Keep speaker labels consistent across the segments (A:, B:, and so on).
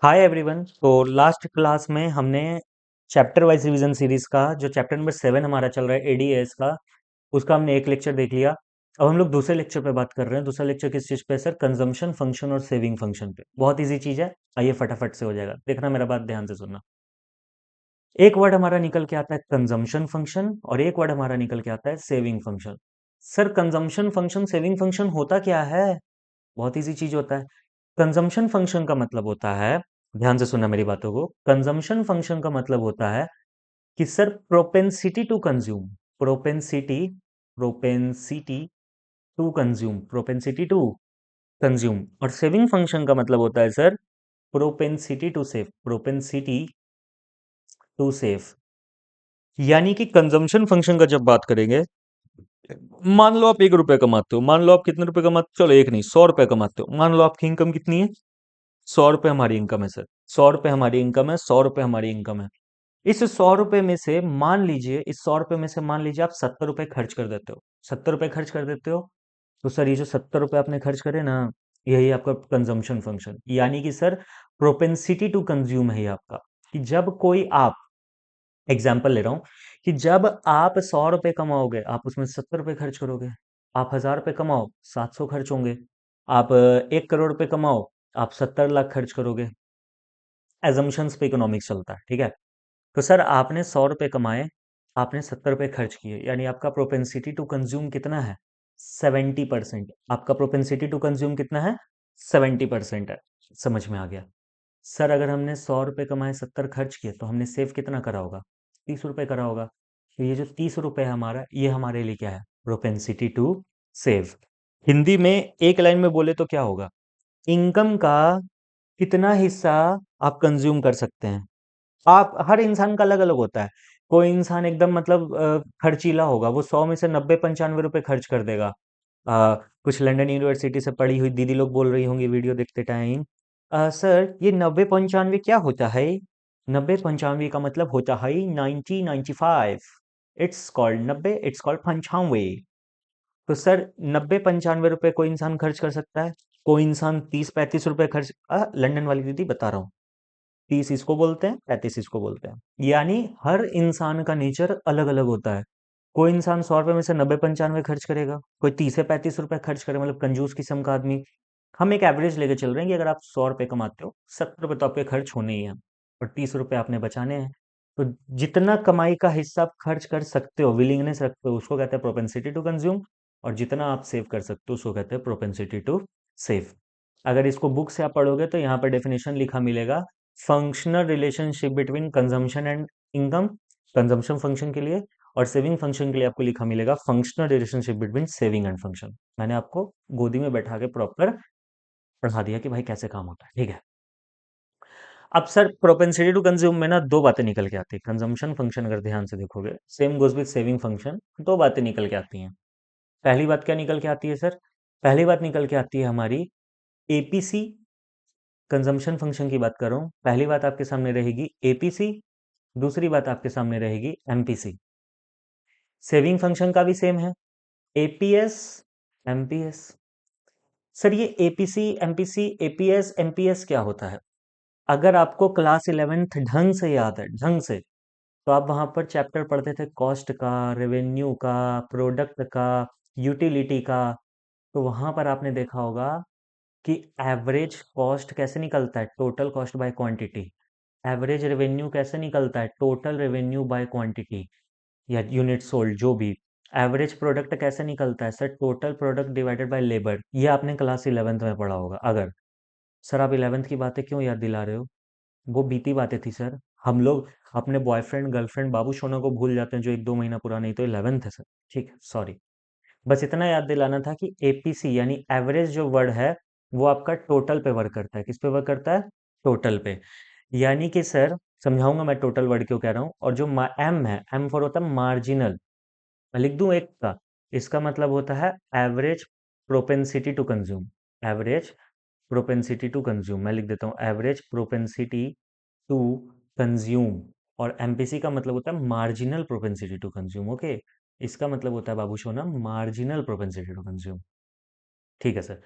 A: Hi everyone. तो last class में हमने चैप्टर वाइज रिवीजन सीरीज का जो चैप्टर नंबर 7 हमारा चल रहा है एडीएस का, उसका हमने एक लेक्चर देख लिया। अब हम लोग दूसरे लेक्चर पे बात कर रहे हैं। दूसरा लेक्चर किस चीज़ पे है सर? कंजम्पशन फंक्शन और सेविंग फंक्शन पे। बहुत इजी चीज़ है, आइए फटाफट से हो जाएगा। देखना, मेरा बात ध्यान से सुनना। एक वर्ड हमारा निकल के आता है कंजम्पशन फंक्शन और एक वर्ड हमारा निकल के आता है saving function. Sir consumption function saving function होता क्या है? बहुत इजी चीज होता है। कंजम्पशन फंक्शन का मतलब होता है, ध्यान से सुनना मेरी बातों को, कंजम्पशन फंक्शन का मतलब होता है कि sir propensity to consume, propensity propensity to consume, propensity to consume. और सेविंग फंक्शन का मतलब होता है sir propensity to save, propensity to save. यानी कि कंजम्पशन फंक्शन का जब बात करेंगे, मान लो आप 1 रुपए कमाते हो, मान लो आप कितने रुपए कमाते हो, चलो एक नहीं 100 रुपए कमाते हो, मान लो आपकी इनकम कितनी है? 100 रुपए हमारी इनकम है सर। 100 रुपए हमारी इनकम है, 100 रुपए हमारी इनकम है। इस 100 रुपए में से मान लीजिए, इस 100 रुपए में से मान लीजिए आप 70 रुपए खर्च कर देते हो। 70 रुपए खर्च कर देते हो, तो सर ये जो 70 रुपए आपने खर्च करे ना, यही आपका कंजम्पशन फंक्शन, यानी कि सर प्रोपेंसिटी टू कंज्यूम है ये आपका। कि जब कोई आप, एग्जाम्पल ले रहा हूं, कि जब आप 100 रुपए कमाओगे आप उसमें 70 रुपए खर्च करोगे। आप 1000 रुपए कमाओ, 700 खर्च होंगे। आप 1 करोड़ रुपए कमाओ, आप 70 लाख खर्च करोगे। एजम्पशंस पे इकोनॉमिक्स चलता है, ठीक है। तो सर आपने 100 रुपए कमाए, आपने 70 रुपए खर्च किए, यानी आपका प्रोपेंसिटी टू कंज्यूम कितना है? 70%। आपका प्रोपेंसिटी टू कंज्यूम कितना है? 70% है। समझ में आ गया? सर अगर हमने 100 रुपए कमाए, 70 खर्च किए, तो हमने सेव कितना करा होगा? 30 रुपए करा होगा। तो ये जो 30 रुपए है हमारा, ये हमारे लिए क्या है? Propensity to save. हिंदी में एक लाइन में बोले तो क्या होगा? इनकम का कितना हिस्सा आप कंज्यूम कर सकते हैं। आप, हर इंसान का अलग अलग होता है। कोई इंसान एकदम मतलब खर्चीला होगा, वो 100 में से 90-95 रुपए खर्च कर देगा। कुछ लंदन यूनिवर्सिटी से पढ़ी हुई दीदी लोग बोल रही होंगी वीडियो देखते टाइम, सर ये 90-95 क्या होता है? 90-95 का मतलब होता है 90-95। It's called 90, it's called 95। तो सर 90-95 रुपए कोई इंसान खर्च कर सकता है। कोई इंसान 30-35 रुपए खर्च, लंदन वाली दीदी बता रहा हूँ, 30 इसको बोलते हैं, 35 इसको बोलते हैं। यानी हर इंसान का नेचर अलग अलग होता है। कोई इंसान 100 रुपए में से 90-95 खर्च करेगा, कोई 30 से 35 रुपए खर्च करेगा, मतलब कंजूस किस्म का आदमी। हम एक एवरेज लेके चल रहे हैं कि अगर आप 100 रुपए कमाते हो, 70 रुपए तो आपके खर्च होने ही हैं और 30 रुपए आपने बचाने हैं। तो जितना कमाई का हिस्सा आप खर्च कर सकते हो, विलिंगनेस रखते हो, उसको कहते हैं प्रोपेंसिटी टू कंज्यूम। और जितना आप सेव कर सकते हो उसको कहते हैं प्रोपेंसिटी टू सेव। अगर इसको बुक से आप पढ़ोगे तो यहाँ पर डेफिनेशन लिखा मिलेगा, functional relationship between consumption and income, consumption function के लिए। और सेविंग फंक्शन के लिए आपको लिखा मिलेगा functional relationship between saving and function. मैंने आपको गोदी में बैठा के प्रॉपर पढ़ा दिया कि भाई कैसे काम होता है, ठीक है। अब सर प्रोपेंसिटी टू कंज्यूम में ना दो बातें निकल के आती है। कंजम्पशन फंक्शन अगर ध्यान से देखोगे, same goes with saving function, दो बातें निकल के आती हैं। पहली बात क्या निकल के आती है सर? पहली बात निकल के आती है हमारी एपीसी, कंजम्पशन फंक्शन की बात कर रहा हूं। पहली बात आपके सामने रहेगी एपीसी, दूसरी बात आपके सामने रहेगी एमपीसी। सेविंग फंक्शन का भी सेम है, एपीएस एमपीएस। सर ये एपीसी एमपीसी एपीएस एमपीएस क्या होता है? अगर आपको क्लास 11th ढंग से याद है, ढंग से, तो आप वहां पर चैप्टर पढ़ते थे कॉस्ट का, रेवेन्यू का, प्रोडक्ट का, यूटिलिटी का। तो वहां पर आपने देखा होगा कि एवरेज कॉस्ट कैसे निकलता है? Total cost by quantity. Average revenue कैसे निकलता है? टोटल रेवेन्यू बाय क्वांटिटी या यूनिट सोल्ड, जो भी। एवरेज प्रोडक्ट कैसे निकलता है sir? Total product divided by labour. ये आपने क्लास 11th में पढ़ा होगा। अगर, सर आप 11th की बातें क्यों याद दिला रहे हो? वो बीती बातें थी सर। हम लोग अपने बॉयफ्रेंड गर्लफ्रेंड बाबू सोना को भूल जाते हैं जो 1-2 महीना पुराना, ही तो 11th है सर। ठीक है, सॉरी। बस इतना याद दिलाना था कि एपीसी यानी एवरेज जो वर्ड है, वो आपका टोटल पे वर्क करता है। किस पे वर्क करता है? टोटल पे। यानी कि सर, समझाऊंगा मैं टोटल वर्ड क्यों कह रहा हूँ। और जो एम है, एम फॉर होता है मार्जिनल। मैं लिख दूं एक का, इसका मतलब होता है average propensity to consume. Average propensity to consume, मैं लिख देता हूँ एवरेज प्रोपेंसिटी टू कंज्यूम। और एमपीसी का मतलब होता है marginal propensity to consume. Okay, इसका मतलब होता है बाबू सोना मार्जिनल प्रोपेंसिटी टू कंज्यूम। ठीक है सर।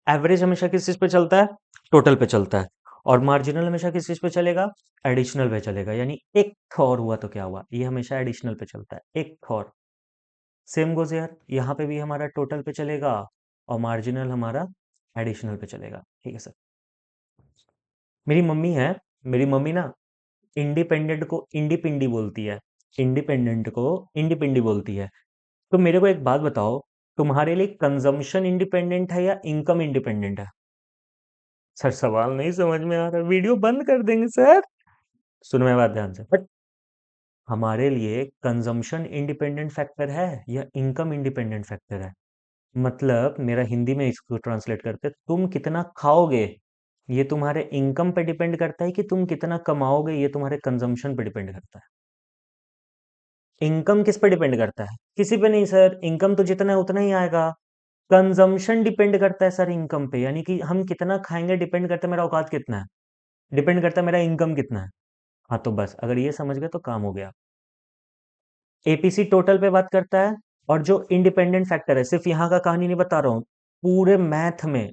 A: एवरेज हमेशा किस चीज पे चलता है? टोटल पे चलता है। और मार्जिनल हमेशा किस चीज पे चलेगा? एडिशनल पे चलेगा। यानी एक और हुआ तो क्या हुआ, ये हमेशा एडिशनल पे चलता है, एक और। सेम गोज यार, यहाँ पे भी हमारा टोटल पे चलेगा और मार्जिनल हमारा एडिशनल पे चलेगा। ठीक है सर। मेरी मम्मी है, मेरी मम्मी ना इंडिपेंडेंट को इंडिपेंडी बोलती है, इंडिपेंडेंट को इंडिपेंडी बोलती है। तो मेरे को एक बात बताओ, तुम्हारे लिए कंजम्पशन इंडिपेंडेंट है या इनकम इंडिपेंडेंट है? सर सवाल नहीं समझ में आ रहा, वीडियो बंद कर देंगे सर। सुनो मेरी बात ध्यान से। बट हमारे लिए कंजम्पशन इंडिपेंडेंट फैक्टर है या इनकम इंडिपेंडेंट फैक्टर है? मतलब मेरा हिंदी में इसको ट्रांसलेट करते, तुम कितना खाओगे ये तुम्हारे इनकम पे डिपेंड करता है कि तुम कितना कमाओगे ये तुम्हारे कंजम्पशन पे डिपेंड करता है? इनकम किस पे डिपेंड करता है? किसी पे नहीं सर, इनकम तो जितना है उतना ही आएगा। कंजम्पशन डिपेंड करता है सर इनकम पे, यानी कि हम कितना खाएंगे डिपेंड करता है मेरा औकात कितना है, डिपेंड करता है मेरा इनकम कितना है। हाँ तो बस अगर ये समझ गए तो काम हो गया। एपीसी टोटल पे बात करता है, और जो इंडिपेंडेंट फैक्टर है, सिर्फ यहाँ का कहानी नहीं बता रहा हूँ, पूरे मैथ में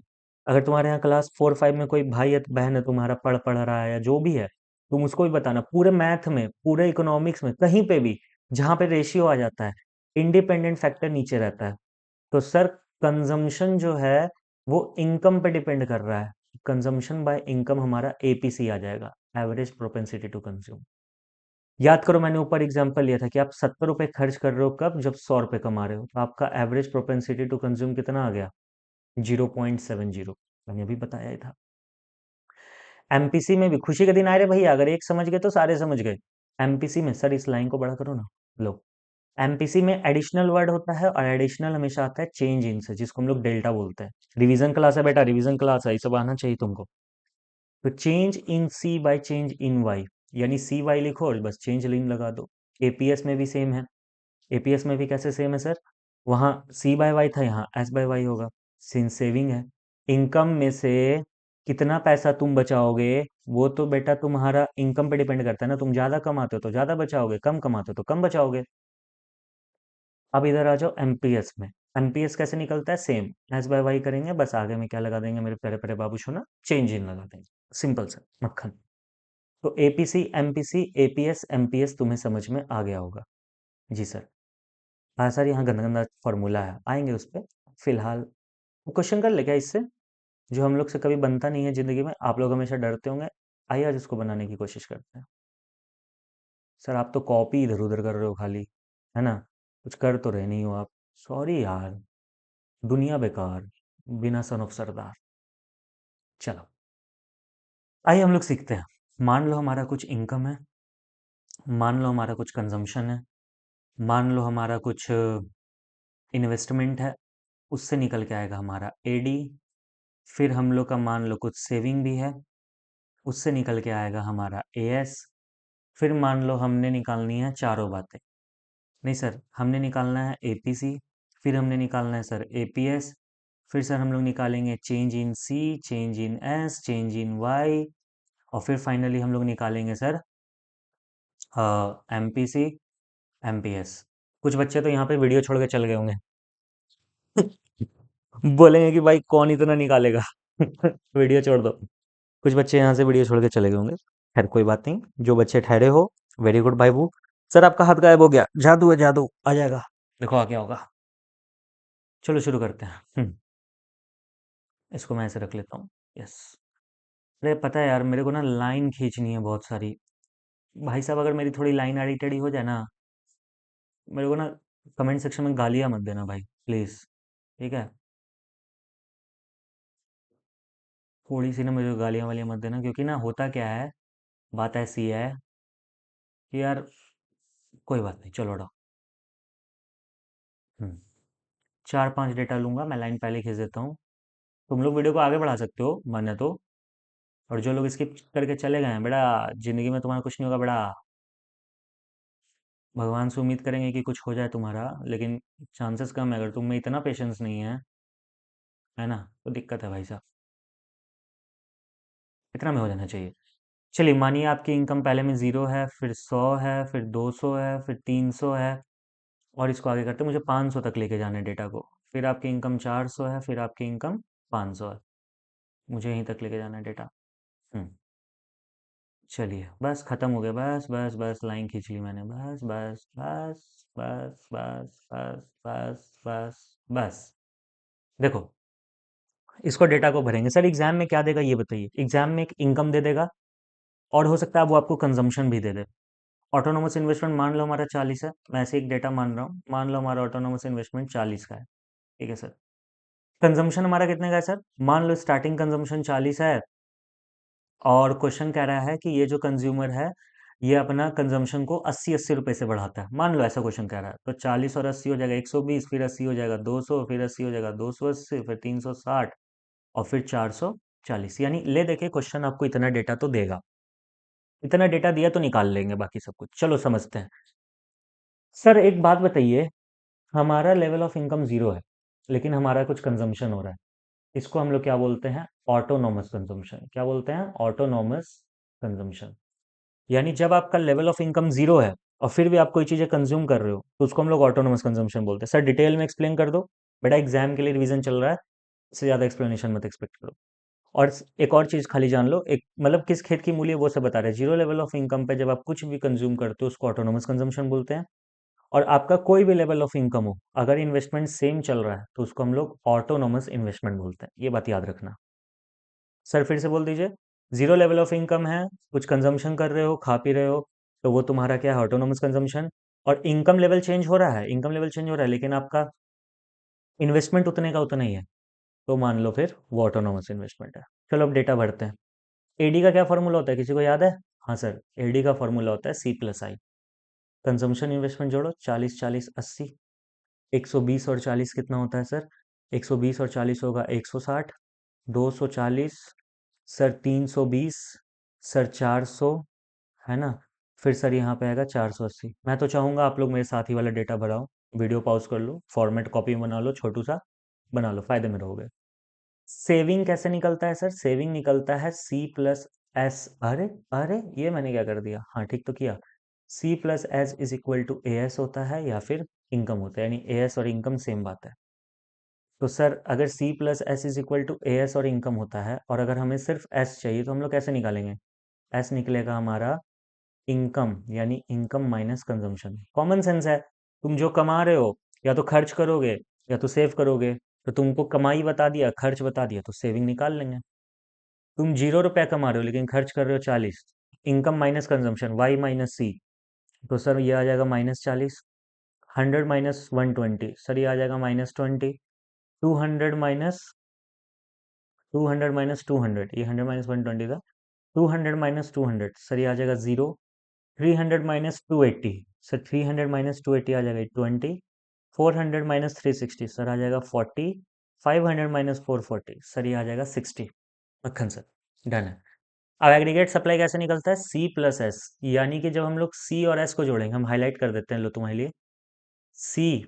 A: अगर तुम्हारे यहाँ क्लास 4 5 में कोई भाई या बहन है तुम्हारा पढ़ रहा है या जो भी है, तुम उसको भी बताना, पूरे मैथ में, पूरे इकोनॉमिक्स में, कहीं पे भी जहाँ पे रेशियो आ जाता है, इंडिपेंडेंट फैक्टर नीचे रहता है। तो सर कंजम्पशन जो है वो इनकम पे डिपेंड कर रहा है। कंजम्पशन बाय इनकम हमारा एपीसी आ जाएगा, एवरेज प्रोपेंसिटी टू कंज्यूम। याद करो मैंने ऊपर एग्जांपल लिया था कि आप 70 रुपए खर्च कर रहे हो कब, जब 100 रुपए कमा रहे हो, तो आपका एवरेज प्रोपेंसिटी टू कंज्यूम कितना आ गया? 0.70। मैंने अभी बताया ही था। एमपीसी में भी खुशी के दिन आए रे भैया, अगर एक समझ गए तो सारे समझ गए। एमपीसी में सर इस लाइन को बड़ा करो ना, लो। एमपीसी में एडिशनल वर्ड होता है और एडिशनल हमेशा आता है चेंज इन से, जिसको हम लोग डेल्टा बोलते हैं। रिवीजन क्लास है बेटा, रिवीजन क्लास है, ये सब आना चाहिए तुमको। तो change in C by change in Y, यानी सी वाई लिखो और बस चेंज इन लगा दो। एपीएस में भी सेम है। एपीएस में भी कैसे सेम है सर? वहाँ सी बाय वाई था, यहाँ एस बाय वाई होगा, सिंस सेविंग है। इनकम में से कितना पैसा तुम बचाओगे, वो तो बेटा तुम्हारा इनकम पे डिपेंड करता है ना। तुम ज्यादा कमाते हो तो ज्यादा बचाओगे, कम कमाते हो तो कम बचाओगे। अब इधर आ जाओ एमपीएस में। एमपीएस कैसे निकलता है? सेम, एस बाय वाई करेंगे, बस आगे में क्या लगा देंगे मेरे प्यारे प्यारे बाबू सोना? चेंज इन लगा देंगे, सिंपल सा मक्खन। तो एपीसी एमपीसी एपीएस एमपीएस तुम्हें समझ में आ गया होगा। जी सर। हाँ सर, यहाँ गंदा गंदा फॉर्मूला है, आएंगे उस पर। फिलहाल क्वेश्चन कर ले क्या इससे, जो हम लोग से कभी बनता नहीं है जिंदगी में, आप लोग हमेशा डरते होंगे। आइए आज उसको बनाने की कोशिश करते हैं। सर आप तो कॉपी इधर उधर कर रहे हो खाली, है ना? कुछ कर तो रहे नहीं हो आप। सॉरी यार, दुनिया बेकार, बिना सन ऑफ सरदार। चलो आइए हम लोग सीखते हैं। मान लो हमारा कुछ इनकम है, मान लो हमारा कुछ कंजम्पशन है, मान लो हमारा कुछ इन्वेस्टमेंट है, उससे निकल के आएगा हमारा एडी। फिर हम लोग का मान लो कुछ सेविंग भी है, उससे निकल के आएगा हमारा एएस। फिर मान लो हमने निकालनी है चारों बातें, नहीं सर हमने निकालना है एपीसी, फिर हमने निकालना है सर एपीएस, फिर सर हम लोग निकालेंगे change in C, change in S, change in Y, और फिर फाइनली हम लोग निकालेंगे सर एमपीसी एमपीएस। कुछ बच्चे तो यहाँ पे वीडियो छोड़ के चल गए होंगे। बोलेंगे कि भाई कौन इतना निकालेगा। वीडियो छोड़ दो। कुछ बच्चे यहाँ से वीडियो छोड़ के चले गए होंगे। खैर कोई बात नहीं, जो बच्चे ठहरे हो, वेरी गुड भाई वो। सर आपका हाथ गायब हो गया, जादू है जादू, आ जाएगा। देखो आ क्या होगा। चलो शुरू करते हैं। इसको मैं ऐसे रख लेता हूँ। यस। अरे पता है यार, मेरे को ना लाइन खींचनी है बहुत सारी। भाई साहब अगर मेरी थोड़ी लाइन आड़ी टेढ़ी हो जाए ना, मेरे को ना कमेंट सेक्शन में गालियाँ मत देना भाई, प्लीज़। ठीक है? थोड़ी सी ना मुझे गालियाँ वालियाँ मत देना, क्योंकि ना होता क्या है, बात ऐसी है कि यार कोई बात नहीं, चलो हटाओ। हम्म, 4 5 डेटा लूंगा मैं, लाइन पहले खींच देता हूँ। तुम लोग वीडियो को आगे बढ़ा सकते हो माने तो। और जो लोग स्किप करके चले गए हैं बेटा, जिंदगी में तुम्हारा कुछ नहीं होगा बेटा। भगवान से उम्मीद करेंगे कि कुछ हो जाए तुम्हारा, लेकिन चांसेस कम है। अगर तुम में इतना पेशेंस नहीं है ना, तो दिक्कत है भाई साहब। इतना में हो जाना चाहिए। चलिए मानिए आपकी इनकम पहले में 0 है, फिर 100 है, फिर 200 है, फिर 300 है, और इसको आगे करते मुझे 500 तक लेके जाना है डेटा को। फिर आपकी इनकम 400 है, फिर आपकी इनकम 500 है। मुझे यहीं तक लेके जाना है डेटा। चलिए बस खत्म हो गया, बस बस बस लाइन खींच ली मैंने, बस बस बस बस बस बस बस बस बस। देखो, इसको डेटा को भरेंगे सर, एग्जाम में क्या देगा ये बताइए। एग्जाम में एक इनकम दे देगा, और हो सकता है वो आपको कंजम्पशन भी दे दे। ऑटोनोमस इन्वेस्टमेंट मान लो हमारा 40 है, मैं ऐसे एक डेटा मान रहा हूँ, मान लो हमारा ऑटोनोमस इन्वेस्टमेंट 40 का है। ठीक है सर। कंजम्पशन हमारा कितने का है सर? मान लो स्टार्टिंग कंजम्पशन 40 है, और क्वेश्चन कह रहा है कि ये जो कंज्यूमर है, ये अपना कंजम्पशन को 80-80 रुपए से बढ़ाता है, मान लो ऐसा क्वेश्चन कह रहा है। तो 40 और 80 हो जाएगा 120, फिर 80 हो जाएगा 200, फिर 80 हो जाएगा 280, फिर 360, और फिर 440। यानी ले देखिए, क्वेश्चन आपको इतना डेटा तो देगा, इतना डेटा दिया तो निकाल लेंगे बाकी सब कुछ। चलो समझते हैं। सर एक बात बताइए, हमारा लेवल ऑफ इनकम जीरो है, लेकिन हमारा कुछ कंजम्पशन हो रहा है। इसको हम लोग क्या बोलते हैं? Autonomous consumption. क्या बोलते हैं? Autonomous consumption. यानी जब आपका लेवल ऑफ इनकम जीरो है, और फिर भी आप कोई चीजें कंज्यूम कर रहे हो, तो उसको हम लोग ऑटोनोमस कंजम्पशन बोलते हैं। सर डिटेल में एक्सप्लेन कर दो, बेटा एग्जाम के लिए रिवीजन चल रहा है, इससे ज्यादा एक्सप्लेनेशन मत एक्सपेक्ट करो। और एक और चीज खाली जान लो, एक मतलब किस खेत की मूली है वो सब बता रहे हैं। जीरो लेवल ऑफ इनकम पे जब आप कुछ भी कंज्यूम करते हो, उसको ऑटोनोमस कंजम्पशन बोलते हैं। और आपका कोई भी लेवल ऑफ इनकम हो, अगर इन्वेस्टमेंट सेम चल रहा है, तो उसको हम लोग ऑटोनोमस इन्वेस्टमेंट बोलते हैं। ये बात याद रखना। सर फिर से बोल दीजिए। जीरो लेवल ऑफ इनकम है, कुछ कंजम्पशन कर रहे हो, खा पी रहे हो, तो वो तुम्हारा क्या है? Autonomous consumption. और इनकम लेवल चेंज हो रहा है, इनकम लेवल चेंज हो रहा है, लेकिन आपका इन्वेस्टमेंट उतने का उतना ही है, तो मान लो फिर वो ऑटोनोमस इन्वेस्टमेंट है। चलो अब डेटा भरते हैं। एडी का क्या फॉर्मूला होता है, किसी को याद है? हाँ सर, एडी का फॉर्मूला होता है C+I। कंजम्पशन इन्वेस्टमेंट जोड़ो, 40 40 80। 120 और 40 कितना होता है सर? 120 और 40 होगा 160। 240, सर 320, सर 400, है ना? फिर सर यहाँ पे आएगा 480। मैं तो चाहूंगा आप लोग मेरे साथ ही वाला डेटा भराओ। वीडियो पॉज कर लो, फॉर्मेट कॉपी बना लो, छोटू सा बना लो, फायदे में रहोगे। सेविंग कैसे निकलता है सर? सेविंग निकलता है C+S। अरे अरे, ये मैंने क्या कर दिया? हाँ ठीक तो किया। C+S is equal to AS होता है, या फिर इनकम होता है, यानी AS और इनकम सेम बात है। तो सर अगर C+S is equal to AS और इनकम होता है, और अगर हमें सिर्फ S चाहिए, तो हम लोग कैसे निकालेंगे? S निकलेगा हमारा इनकम, यानी income minus consumption. Common sense है। तुम जो कमा रहे हो, या तो खर्च करोगे या तो सेव करोगे। तो तुमको कमाई बता दिया, खर्च बता दिया, तो सेविंग निकाल लेंगे। तुम 0 रुपया कमा रहे हो लेकिन खर्च कर रहे हो 40, इनकम माइनस कंजम्पशन, Y-C। तो सर ये आ जाएगा -40। 100 - 120, सर ये आ जाएगा -20। 200 - 200, ये 100 - 120 था। 200 - 200, सर ये आ जाएगा 0। 300 - 280, सर 300 - 280 आ जाएगा 20। 400 - 360, सर आ जाएगा 40। 500 - 440, सर ये आ जाएगा 60। मक्खन सर, डन है। अब एग्रीगेट सप्लाई कैसे निकलता है? C+S। यानी कि जब हम लोग C और S को जोड़ेंगे, हम हाईलाइट कर देते हैं लो तुम्हारे लिए। C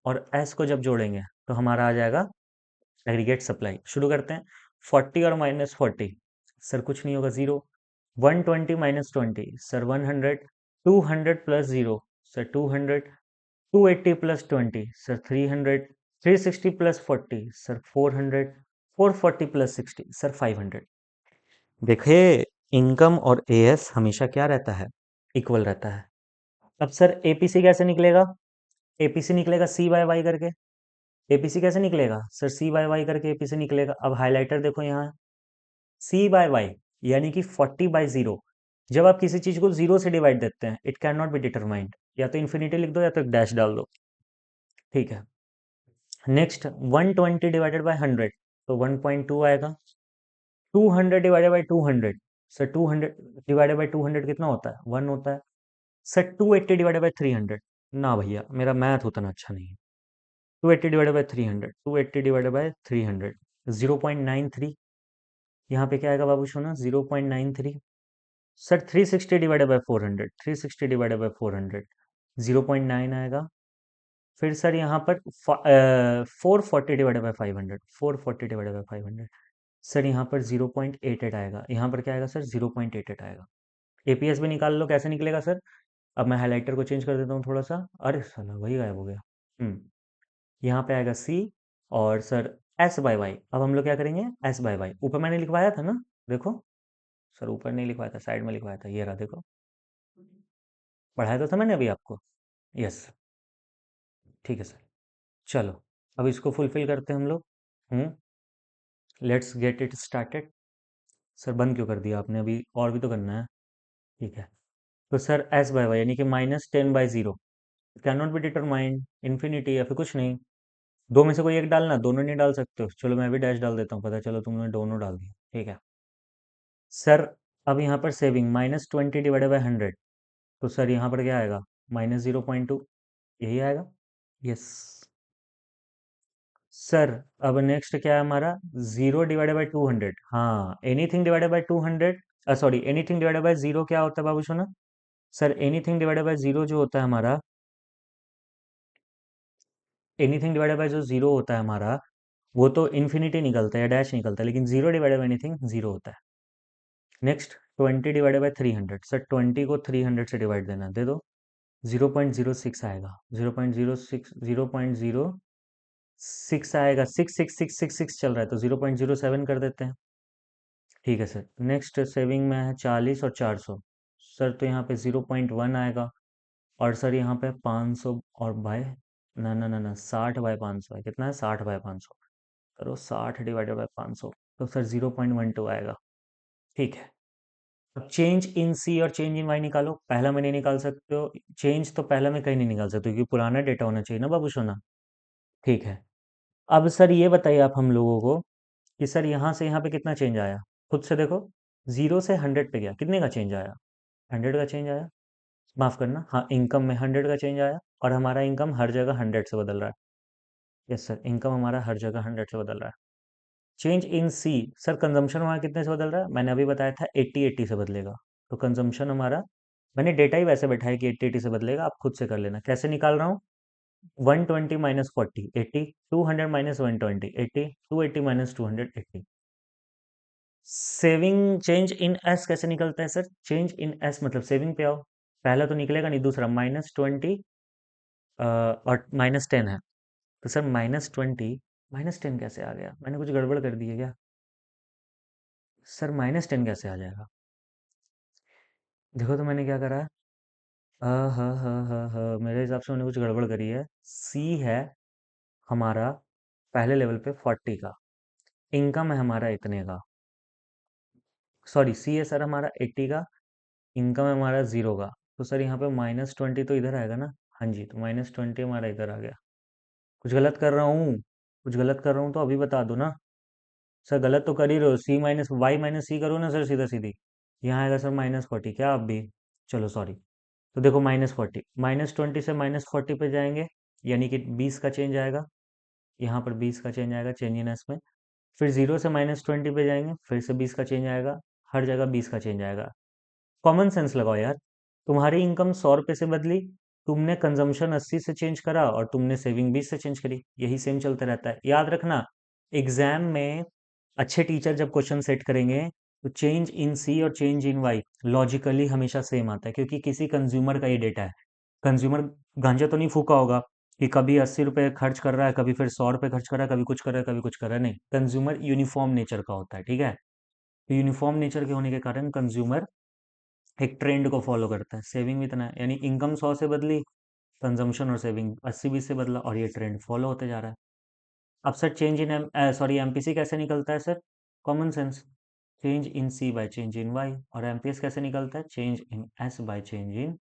A: और S को जब जोड़ेंगे, तो हमारा आ जाएगा एग्रीगेट सप्लाई। शुरू करते हैं। 40 और -40, सर कुछ नहीं होगा, 0। 120 - 20, sir 100। 200 plus 0, sir 200। 280 plus 20, sir 300। 360 plus 40, sir 400। 440 plus 60, sir 500। देखिए, इनकम और एएस हमेशा क्या रहता है? इक्वल रहता है। अब सर एपीसी कैसे निकलेगा? एपीसी निकलेगा C/Y करके। एपीसी कैसे निकलेगा सर? C/Y करके एपीसी निकलेगा। अब हाइलाइटर देखो यहाँ, C/Y, यानी कि 40/0। जब आप किसी चीज को जीरो से डिवाइड देते हैं, it can not be determined. या तो इन्फिनिटी लिख दो, या तो एक डैश डाल दो। ठीक है। नेक्स्ट, 120 डिवाइडेड बाय 100, तो 1.2 आएगा। 200 divided by 200, sir 200 divided by 200 कितना होता है? 1 होता है। सर 280 डिवाइडेड बाय 300, ना भैया मेरा मैथ उतना अच्छा नहीं है। 280 डिवाइडेड बाय 300, 280 डिवाइडेड बाय 300, 0.93। यहाँ पे क्या आएगा बाबू सोना? 0.93। Sir 360 divided by 400, 360 divided by 400, 0.9 आएगा। फिर सर यहाँ पर 440 divided by 500, 440 divided by 500, sir यहाँ पर 0.88 आएगा। यहाँ पर क्या आएगा सर? 0.88 आएगा। एपीएस भी निकाल लो, कैसे निकलेगा सर? अब मैं हाइलाइटर को चेंज कर देता हूँ थोड़ा सा। अरे साला वही गायब हो गया। यहाँ पे आएगा C, और सर S/Y। अब हम लोग क्या करेंगे? S/Y, ऊपर मैंने लिखवाया था ना, देखो। सर ऊपर नहीं लिखवाया था, साइड में लिखवाया था, ये रहा देखो, पढ़ाया तो था मैंने अभी आपको। यस, ठीक है सर। चलो, अब इसको फुलफिल करते हैं हम लोग। Let's get it started. Sir बंद क्यों कर दिया आपने, अभी और भी तो करना है। ठीक है, तो सर एस बाय वाई यानी कि -10/0 can not be determined, infinity या फिर कुछ नहीं। दो में से कोई एक डालना, दोनों नहीं डाल सकते हो। चलो मैं भी डैश डाल देता हूँ, पता चलो तुमने दोनों डाल दिया। ठीक है सर, अब यहाँ पर सेविंग -20/100, तो सर यहाँ पर क्या आएगा, -0.2, यही आएगा। यस सर, अब नेक्स्ट क्या है हमारा, 0/200। हाँ, anything divided by 200, sorry anything divided by 0 क्या होता है बाबू सोना। सर एनीथिंग डिवाइडेड बाय 0 जो होता है हमारा, एनीथिंग डिवाइडेड बाय जो 0 होता है हमारा, वो तो इन्फिनिटी निकलता है या डैश निकलता है, लेकिन 0 डिवाइडेड बाय एनीथिंग 0 होता है। नेक्स्ट 20/300, सर 20 को 300 से डिवाइड देना, दे दो। 0.06 आएगा, 0.06, 0.06 आएगा, 66666 चल रहा है, तो 0.07 कर देते हैं। ठीक है सर, नेक्स्ट सेविंग में है 40 और 400, सर तो यहाँ पे 0.1 आएगा। और सर यहाँ पे 500 और बाय, ना ना ना ना, 60/500 है, कितना है, 60/500, करो 60 डिवाइडेड बाय 500, तो सर 0.12 आएगा। ठीक है, अब चेंज इन सी और चेंज इन वाई निकालो। पहला में नहीं निकाल सकते हो, चेंज तो पहला में कहीं नहीं निकाल सकते क्योंकि पुराना डेटा होना चाहिए ना बाबू सोना। ठीक है, अब सर ये बताइए आप हम लोगों को कि सर यहाँ से यहाँ पे कितना चेंज आया, खुद से देखो। 0 से 100 पे गया, कितने का चेंज आया, 100 का चेंज आया। माफ करना, हाँ इनकम में 100 का चेंज आया, और हमारा इनकम हर जगह 100 से बदल रहा है। यस सर, इनकम हमारा हर जगह 100 से बदल रहा है। Change in C, sir consumption हमारा कितने से बदल रहा है, मैंने अभी बताया था 80-80 से बदलेगा। तो कंजम्पशन हमारा, मैंने डेटा ही वैसे बैठा है कि 80-80 से बदलेगा, आप खुद से कर लेना। कैसे निकाल रहा हूँ, 120 - 40 80, 200 - 120 80, 280 - 200 80। सेविंग चेंज इन एस कैसे निकलता है सर, चेंज इन एस मतलब सेविंग पे आओ, पहला तो निकलेगा नहीं, दूसरा -20 और -10 है, तो सर -20 -10 कैसे आ गया, मैंने कुछ गड़बड़ कर दी है क्या। सर -10 कैसे आ जाएगा, देखो तो मैंने क्या करा है। मेरे हिसाब से मैंने कुछ गड़बड़ करी है। सी है हमारा पहले लेवल पे 40 का, इनकम है हमारा इतने का, सॉरी सी है सर हमारा 80 का, इनकम है हमारा 0 का, तो सर यहाँ पे -20 तो इधर आएगा ना। हाँ जी, तो -20 हमारा इधर आ गया। कुछ गलत कर रहा हूँ, कुछ गलत कर रहा हूँ तो अभी बता दो ना। सर गलत तो कर ही रहे हो, C - Y - C करो ना सर, सीधा सीधी। यहाँ आएगा सर -40, क्या आप भी, चलो सॉरी। तो देखो -40, -20 से -40 पे जाएंगे, यानी कि 20 का चेंज आएगा, यहाँ पर 20 का चेंज आएगा चेंज इन एस में। फिर 0 से -20 पे जाएंगे, फिर से 20 का चेंज आएगा, हर जगह 20 का चेंज आएगा। कॉमन सेंस लगाओ यार, तुम्हारी इनकम 100 रुपये से बदली, तुमने कंजम्पशन 80 से चेंज करा, और तुमने सेविंग 20 से चेंज करी, यही सेम चलता रहता है, याद रखना। एग्जाम में अच्छे टीचर जब क्वेश्चन सेट करेंगे, तो चेंज इन सी और चेंज इन वाई लॉजिकली हमेशा सेम आता है, क्योंकि किसी कंज्यूमर का ये डेटा है। कंज्यूमर गांजा तो नहीं फूका होगा कि कभी 80 रुपये खर्च कर रहा है, कभी फिर 100 रुपये खर्च कर रहा है, कभी कुछ कर रहा है, कभी कुछ कर रहा है, नहीं, कंज्यूमर यूनिफॉर्म नेचर का होता है। ठीक है, तो यूनिफॉर्म नेचर के होने के कारण कंज्यूमर एक ट्रेंड को फॉलो करता है, सेविंग भी इतना है, यानी इनकम 100 से बदली, कंजम्पशन और सेविंग 80-20 से बदला, और ये ट्रेंड फॉलो होते जा रहा है। अब sir change in sorry MPC कैसे निकलता है sir, common sense, change in C by change in Y, और एमपीएस कैसे निकलता है, change in S by change in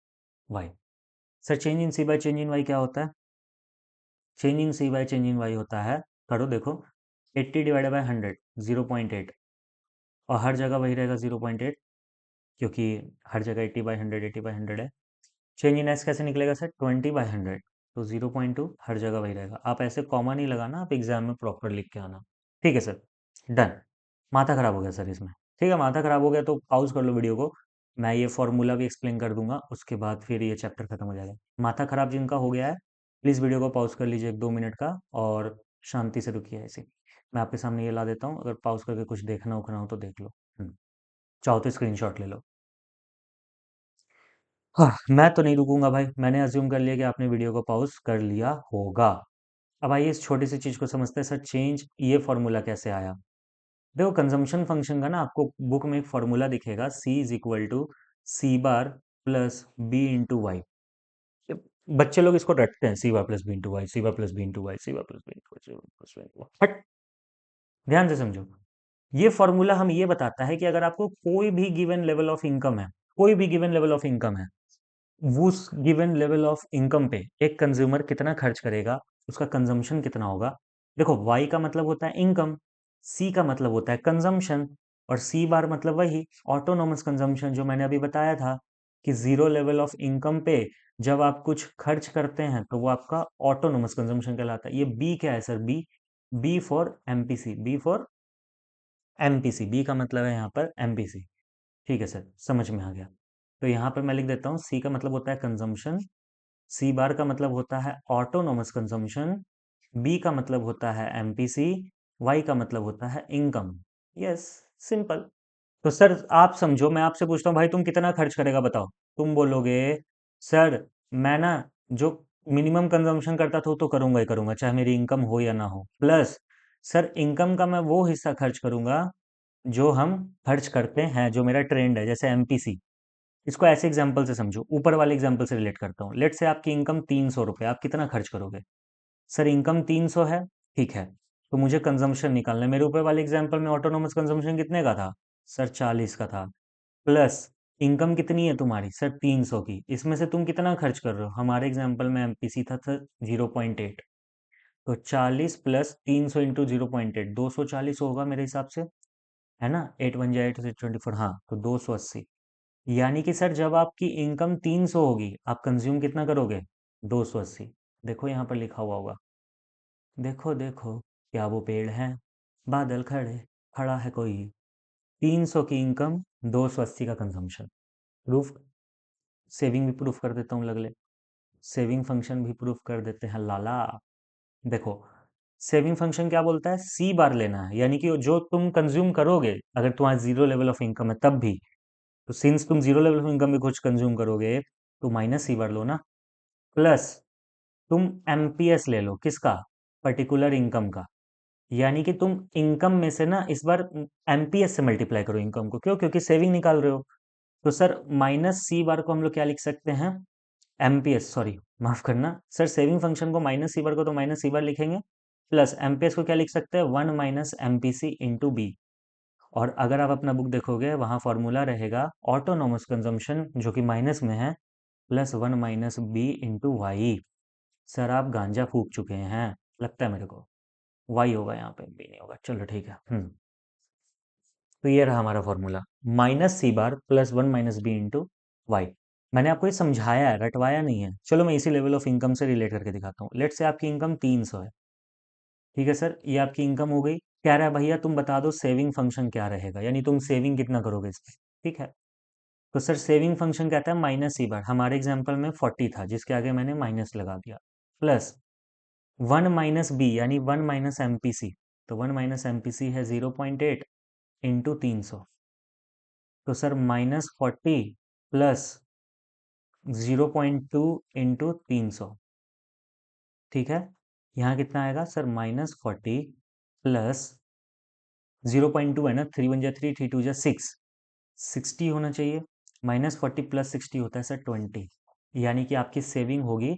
A: Y. Sir change in C by change in Y क्या होता है, change in C by change in Y होता है, करो देखो, 80/100 0.8, और हर जगह वही रहेगा 0.8, क्योंकि हर जगह 80/100 80/100 है। चेंज इन एस कैसे निकलेगा सर, 20/100, तो 0.2 हर जगह वही रहेगा। आप ऐसे कॉमा नहीं लगाना, आप एग्जाम में प्रॉपर लिख के आना। ठीक है सर, डन। माथा खराब हो गया सर इसमें, ठीक है, माथा खराब हो गया तो पॉज कर लो वीडियो को, मैं ये फॉर्मूला भी एक्सप्लेन कर दूंगा, उसके बाद फिर ये चैप्टर खत्म हो जाएगा। माथा खराब जिनका हो गया है, प्लीज़ वीडियो को पॉज कर लीजिए 1-2 मिनट का, और शांति से रुकिए ऐसे। मैं आपके सामने ये ला देता हूँ, अगर पॉज करके कुछ देखना उखना हो तो देख लो। चाहो तो स्क्रीनशॉट ले लो। हाँ, मैं तो नहीं रुकूंगा भाई, मैंने अज्यूम कर लिया कि आपने वीडियो को पॉज कर लिया होगा। अब आइए इस छोटी सी चीज़ को समझते हैं, सर चेंज ये फॉर्मूला कैसे आया। देखो कंजम्पशन फंक्शन का ना आपको बुक में एक फॉर्मूला दिखेगा, C is equal to C bar plus B into Y. बच्चे लोग इसको रटते हैं, C bar plus B into Y, C bar plus B into Y, C bar plus B into Y, C bar plus B into Y. हट, ध्यान से समझो। ये फॉर्मूला हम ये बताता है कि अगर आपको कोई भी गिवन लेवल ऑफ इनकम है, कोई भी गिवन लेवल ऑफ इनकम है, उस गिवन लेवल ऑफ इनकम पे एक कंज्यूमर कितना खर्च करेगा, उसका कंजम्पशन कितना होगा। देखो वाई का मतलब होता है इनकम, सी का मतलब होता है कंजम्पशन, और सी बार मतलब वही ऑटोनोमस कंजम्पशन जो मैंने अभी बताया था कि जीरो लेवल ऑफ इनकम पे जब आप कुछ खर्च करते हैं तो वो आपका ऑटोनोमस कंजम्पशन कहलाता है। ये बी क्या है sir? B, B for MPC, B for MPC, B का मतलब है यहाँ पर एमपीसी। ठीक है सर, समझ में आ गया। तो यहाँ पर मैं लिख देता हूँ, सी का मतलब होता है कंजम्पशन, सी बार का मतलब होता है ऑटोनोमस कंजम्पशन, बी का मतलब होता है एमपीसी, वाई का मतलब होता है इनकम। Yes, simple. तो सर आप समझो, मैं आपसे पूछता हूँ भाई तुम कितना खर्च करेगा बताओ। तुम बोलोगे सर मैं ना जो मिनिमम कंजम्पशन करता था वो तो करूंगा ही करूंगा चाहे मेरी इनकम हो या ना हो, प्लस सर इनकम का मैं वो हिस्सा खर्च करूंगा जो हम खर्च करते हैं, जो मेरा ट्रेंड है, जैसे एमपीसी। इसको ऐसे एग्जांपल से समझो, ऊपर वाले एग्जांपल से रिलेट करता हूँ। लेट से आपकी इनकम 300 रुपये, आप कितना खर्च करोगे? सर इनकम 300 है, ठीक है, तो मुझे कंजम्पशन निकालना है। मेरे ऊपर वाले एग्जांपल में ऑटोनोमस कंजम्पशन कितने का था? सर 40 का था। प्लस इनकम कितनी है तुम्हारी? सर 300 की। इसमें से तुम कितना खर्च कर रहे हो? हमारे एग्जांपल में एमपीसी था सर 0.8, तो 40 प्लस 300 इंटू 0.8, 240 होगा मेरे हिसाब से, है ना? 8 1 8 6 24, हाँ, तो 280। यानी कि सर जब आपकी इनकम 300 होगी, आप कंज्यूम कितना करोगे? 280। देखो यहाँ पर लिखा हुआ होगा, देखो देखो क्या वो पेड़ है, बादल खड़े, खड़ा है कोई। 300 की इनकम, 280 का कंजम्पशन। प्रूफ, सेविंग भी प्रूफ कर देता हूँ लगले, सेविंग फंक्शन भी प्रूफ कर देते हैं लाला। देखो सेविंग फंक्शन क्या बोलता है? सी बार लेना है, यानी कि जो तुम कंज्यूम करोगे अगर तुम्हारा जीरो लेवल ऑफ इनकम है तब भी, तो सिंस तुम जीरो लेवल ऑफ इनकम में कुछ कंज्यूम करोगे तो माइनस सी बार लो ना, प्लस तुम एमपीएस ले लो, किसका? पर्टिकुलर इनकम का। यानी कि तुम इनकम में से ना इस बार एमपीएस से मल्टीप्लाई करो इनकम को, क्यों? क्योंकि सेविंग निकाल रहे हो। तो सर माइनस सी बार को हम लोग क्या लिख सकते हैं? एमपीएस, सॉरी माफ करना सर, सेविंग फंक्शन को माइनस सी बार को तो माइनस सी बार लिखेंगे, प्लस एमपीएस को क्या लिख सकते हैं? 1 - एमपीसी इंटू बी। और अगर आप अपना बुक देखोगे वहां फॉर्मूला रहेगा ऑटोनोमस कंजम्पशन जो कि माइनस में है, plus 1 - B into Y. Sir आप गांजा फूक चुके हैं लगता है मेरे को, वाई होगा यहाँ पे, बी नहीं होगा। चलो ठीक है। तो ये रहा हमारा फॉर्मूला, माइनस सी bar plus 1 - B into Y. मैंने आपको ये समझाया है, रटवाया नहीं है। चलो मैं इसी लेवल ऑफ इनकम से रिलेट करके दिखाता हूँ। लेट से आपकी इनकम 300 है, ठीक है सर, ये आपकी इनकम हो गई। कह रहा है भैया तुम बता दो सेविंग फंक्शन क्या रहेगा, यानी तुम सेविंग कितना करोगे इसमें। ठीक है, तो सर सेविंग फंक्शन कहता है माइनस सी बार, हमारे एग्जाम्पल में 40 था जिसके आगे मैंने माइनस लगा दिया, प्लस 1 - बी यानी 1 - एमपीसी। तो 1 - एमपीसी है 0.8 इंटू 300। तो सर -40 प्लस 0.2 इंटू 300। ठीक है, यहाँ कितना आएगा सर? -40 प्लस 0.2 है ना, 3 × 1 = 3, 3 × 2 = 6, 60 होना चाहिए। -40 प्लस 60 होता है सर 20। यानी कि आपकी सेविंग होगी,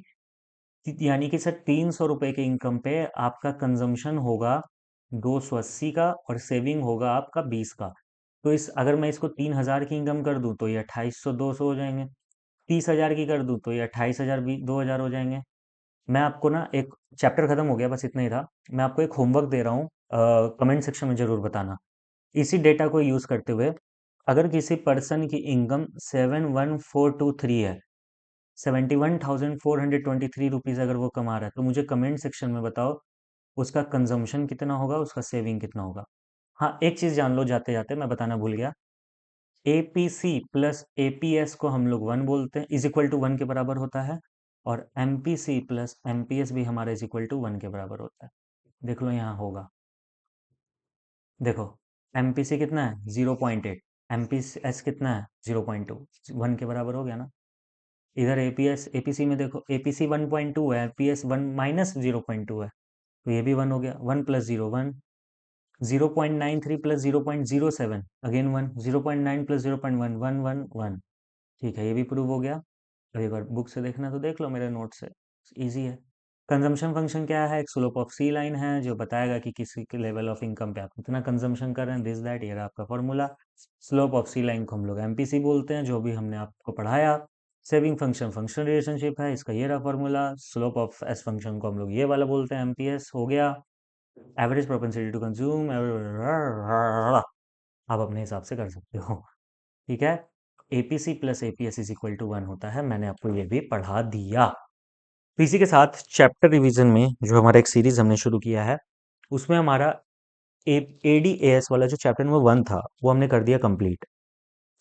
A: यानी कि सर 300 रुपये के इनकम पे आपका कंजम्पशन होगा 280 का और सेविंग होगा आपका 20 का। तो इस अगर मैं इसको 3000 की इनकम कर दूं तो ये 2800 200 हो जाएंगे, 30,000 की कर दूं तो ये 28,000 2000 हो जाएंगे। मैं आपको ना एक चैप्टर खत्म हो गया, बस इतना ही था। मैं आपको एक होमवर्क दे रहा हूँ, कमेंट सेक्शन में जरूर बताना। इसी डेटा को यूज करते हुए अगर किसी पर्सन की इनकम 71423 है, 71,423 रुपीज अगर वो कमा रहा है, तो मुझे कमेंट सेक्शन में बताओ उसका कंजम्पशन कितना होगा, उसका सेविंग कितना होगा। हाँ एक चीज जान लो जाते जाते, मैं बताना भूल गया, एपीसी प्लस एपीएस को हम लोग 1 बोलते हैं, इज इक्वल टू 1 के बराबर होता है, और एमपीसी प्लस एमपीएस भी हमारा इज इक्वल टू 1 के बराबर होता है। देख लो यहाँ होगा, देखो एमपीसी कितना है 0.8, एमपीएस कितना है 0.2, 1 के बराबर हो गया ना। इधर एपीएस एपीसी में देखो, एपीसी 1.2 है, एपीएस 1 - 0.2 है, तो ये भी 1 हो गया, 1 + 0 1, 0.93 प्लस 0.07 अगेन 1, 0.9 प्लस 0.1 1 1 1। ठीक है, ये भी प्रूव हो गया। अब एक बार बुक से देखना तो देख लो, मेरे नोट से, इजी है। कंजम्पशन फंक्शन क्या है? एक स्लोप ऑफ सी लाइन है जो बताएगा कि किसी के लेवल ऑफ इनकम पे आप कितना कंजम्पशन कर रहे हैं, दिस दैट, ये रहा आपका फॉर्मूला। स्लोप ऑफ सी लाइन को हम लोग एमपीसी बोलते हैं, जो भी हमने आपको पढ़ाया। सेविंग फंक्शन फंक्शन रिलेशनशिप है, इसका ये रहा formula. Slope of S function को हम लोग ये वाला बोलते हैं, एमपीएस हो गया। एवरेज प्रोपेंसिटी टू कंज्यूम, आप अपने हिसाब से कर सकते हो। ठीक है, APC plus APS is equal to 1 होता है, मैंने आपको ये भी पढ़ा दिया। तो इसी के साथ चैप्टर रिवीजन में जो हमारा एक सीरीज हमने शुरू किया है, उसमें हमारा एडीएएस वाला जो चैप्टर नंबर 1 था वो हमने कर दिया कंप्लीट।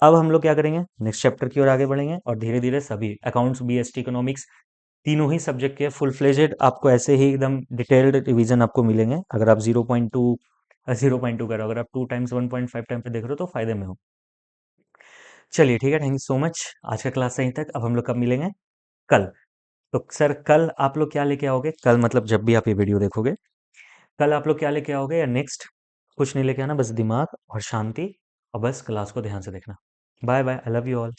A: अब हम लोग क्या करेंगे, नेक्स्ट चैप्टर की ओर आगे बढ़ेंगे और धीरे धीरे सभी अकाउंट्स, बीएसटी, इकोनॉमिक्स, तीनों ही सब्जेक्ट के फुल फ्लेजेड आपको ऐसे ही एकदम डिटेल्ड रिवीजन आपको मिलेंगे। अगर आप 0.2 करो, अगर आप 2 टाइम्स 1.5 टाइम पे देख रहे हो तो फायदे में हो। चलिए ठीक है, थैंक यू सो मच। आज का क्लास यहीं तक। अब हम लोग कब मिलेंगे? कल। तो सर कल आप लोग क्या लेके आओगे? कल मतलब जब भी आप ये वीडियो देखोगे, कल आप लोग क्या लेके आओगे? या नेक्स्ट कुछ नहीं लेके आना, बस दिमाग और शांति, और बस क्लास को ध्यान से देखना। Bye bye, I love you all.